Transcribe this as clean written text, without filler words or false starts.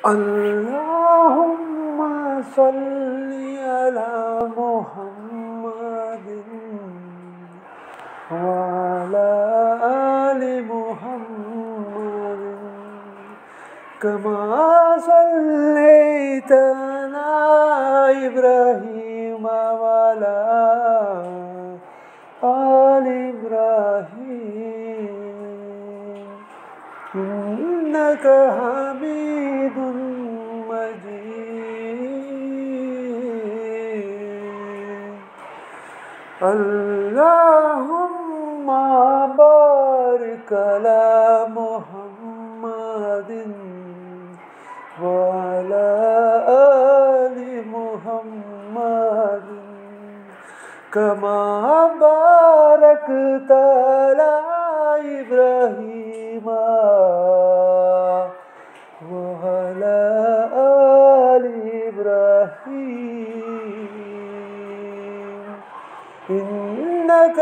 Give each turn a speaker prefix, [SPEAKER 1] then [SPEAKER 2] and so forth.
[SPEAKER 1] اللهم صل على محمد وعلى آل محمد كما صليت على إبراهيم وعلى آل إبراهيم إنك حميد مجيد. اللهم بارك على محمد وعلى آل محمد كما باركت على إبراهيم وعلى آل إبراهيم إنك